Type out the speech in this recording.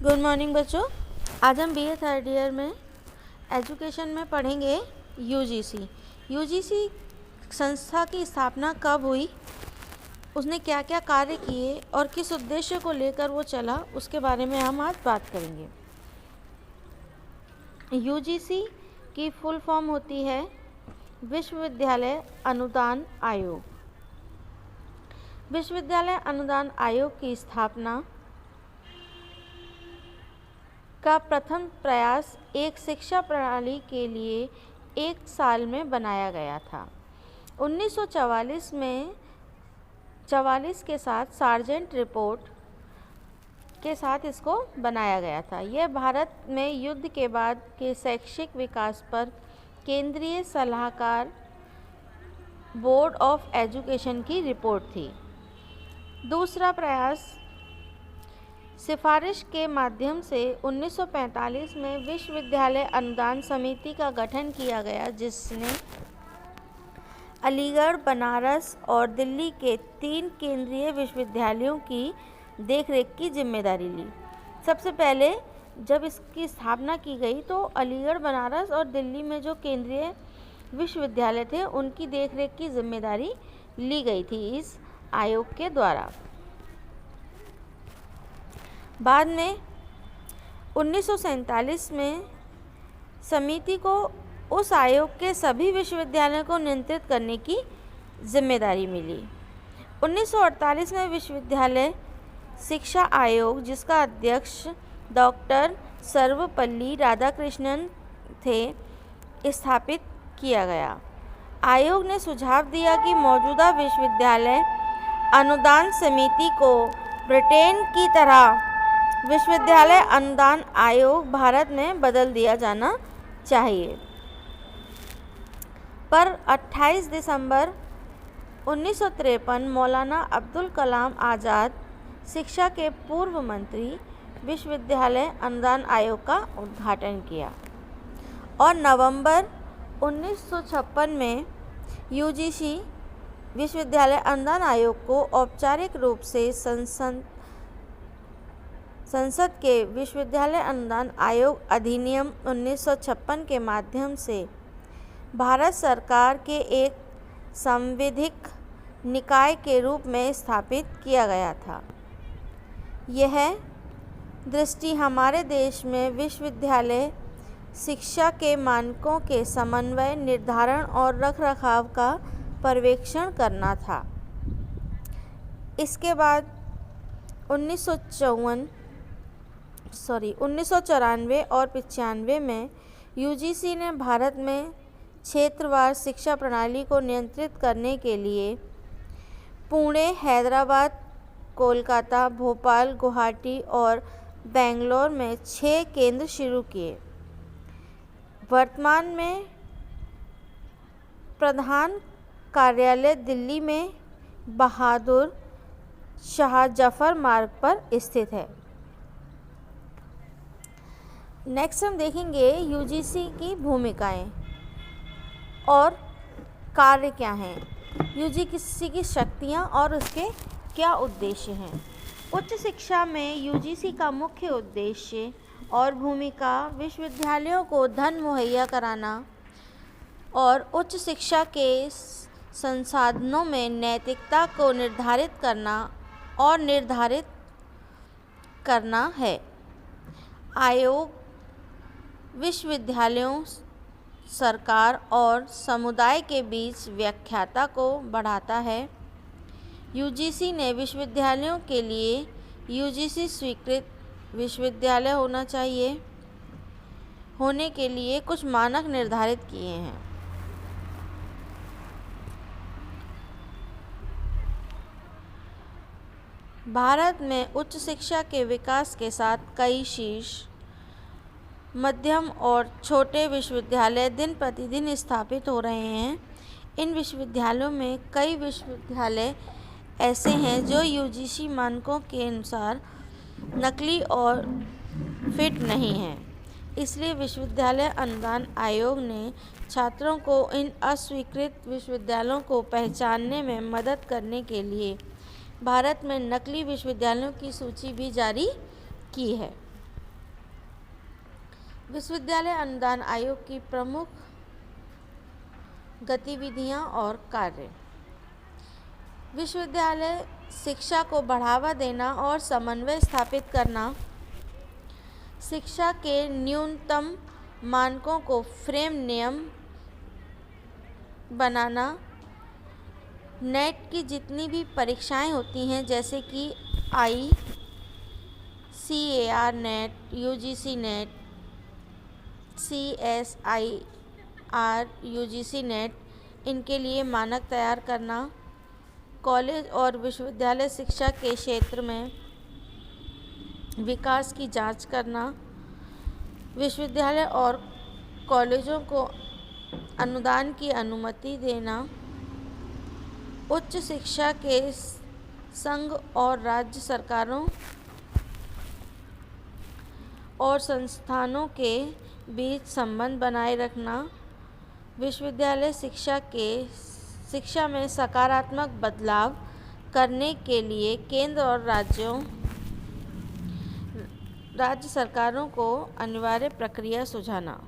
Good morning बच्चों। आज हम बीए थर्ड ईयर में एजुकेशन में पढ़ेंगे यूजीसी। यूजीसी संस्था की स्थापना कब हुई, उसने क्या क्या कार्य किए और किस उद्देश्य को लेकर वो चला, उसके बारे में हम आज बात करेंगे। यूजीसी की फुल फॉर्म होती है विश्वविद्यालय अनुदान आयोग। विश्वविद्यालय अनुदान आयोग की स्थापना का प्रथम प्रयास एक शिक्षा प्रणाली के लिए 1 साल में बनाया गया था। 1944 में 44 के साथ सार्जेंट रिपोर्ट के साथ इसको बनाया गया था। यह भारत में युद्ध के बाद के शैक्षिक विकास पर केंद्रीय सलाहकार बोर्ड ऑफ एजुकेशन की रिपोर्ट थी। दूसरा प्रयास सिफारिश के माध्यम से 1945 में विश्वविद्यालय अनुदान समिति का गठन किया गया, जिसने अलीगढ़, बनारस और दिल्ली के 3 केंद्रीय विश्वविद्यालयों की देखरेख की जिम्मेदारी ली। सबसे पहले जब इसकी स्थापना की गई तो अलीगढ़, बनारस और दिल्ली में जो केंद्रीय विश्वविद्यालय थे उनकी देखरेख की जिम्मेदारी ली गई थी इस आयोग के द्वारा। बाद में 1947 में समिति को उस आयोग के सभी विश्वविद्यालयों को नियंत्रित करने की जिम्मेदारी मिली। 1948 में विश्वविद्यालय शिक्षा आयोग, जिसका अध्यक्ष डॉक्टर सर्वपल्ली राधाकृष्णन थे, स्थापित किया गया। आयोग ने सुझाव दिया कि मौजूदा विश्वविद्यालय अनुदान समिति को ब्रिटेन की तरह विश्वविद्यालय अनुदान आयोग भारत में बदल दिया जाना चाहिए। पर 28 दिसंबर 1953 मौलाना अब्दुल कलाम आज़ाद, शिक्षा के पूर्व मंत्री, विश्वविद्यालय अनुदान आयोग का उद्घाटन किया और नवंबर 1956 में यूजीसी विश्वविद्यालय अनुदान आयोग को औपचारिक रूप से संसद के विश्वविद्यालय अनुदान आयोग अधिनियम 1956 के माध्यम से भारत सरकार के एक संवैधानिक निकाय के रूप में स्थापित किया गया था। यह दृष्टि हमारे देश में विश्वविद्यालय शिक्षा के मानकों के समन्वय, निर्धारण और रखरखाव का पर्यवेक्षण करना था। इसके बाद 1994 और 95 में यूजीसी ने भारत में क्षेत्रवार शिक्षा प्रणाली को नियंत्रित करने के लिए पुणे, हैदराबाद, कोलकाता, भोपाल, गुवाहाटी और बेंगलोर में 6 केंद्र शुरू किए। वर्तमान में प्रधान कार्यालय दिल्ली में बहादुर शाह जफर मार्ग पर स्थित है। नेक्स्ट हम देखेंगे यूजीसी की भूमिकाएं और कार्य क्या हैं, यूजीसी की शक्तियां और उसके क्या उद्देश्य हैं। उच्च शिक्षा में यूजीसी का मुख्य उद्देश्य और भूमिका विश्वविद्यालयों को धन मुहैया कराना और उच्च शिक्षा के संसाधनों में नैतिकता को निर्धारित करना है। आयोग विश्वविद्यालयों, सरकार और समुदाय के बीच व्याख्याता को बढ़ाता है। यूजीसी ने विश्वविद्यालयों के लिए यूजीसी स्वीकृत विश्वविद्यालय होने के लिए कुछ मानक निर्धारित किए हैं। भारत में उच्च शिक्षा के विकास के साथ कई शीर्ष, मध्यम और छोटे विश्वविद्यालय दिन प्रतिदिन स्थापित हो रहे हैं। इन विश्वविद्यालयों में कई विश्वविद्यालय ऐसे हैं जो यूजीसी मानकों के अनुसार नकली और फिट नहीं हैं। इसलिए विश्वविद्यालय अनुदान आयोग ने छात्रों को इन अस्वीकृत विश्वविद्यालयों को पहचानने में मदद करने के लिए भारत में नकली विश्वविद्यालयों की सूची भी जारी की है। विश्वविद्यालय अनुदान आयोग की प्रमुख गतिविधियां और कार्य। विश्वविद्यालय शिक्षा को बढ़ावा देना और समन्वय स्थापित करना, शिक्षा के न्यूनतम मानकों को फ्रेम नियम बनाना, नेट की जितनी भी परीक्षाएं होती हैं जैसे कि ICAR net, UGC net, CSIR UGC net, इनके लिए मानक तैयार करना, कॉलेज और विश्वविद्यालय शिक्षा के क्षेत्र में विकास की जांच करना, विश्वविद्यालय और कॉलेजों को अनुदान की अनुमति देना, उच्च शिक्षा के संघ और राज्य सरकारों और संस्थानों के बीच संबंध बनाए रखना, विश्वविद्यालय शिक्षा में सकारात्मक बदलाव करने के लिए केंद्र और राज्य सरकारों को अनिवार्य प्रक्रिया सुझाना।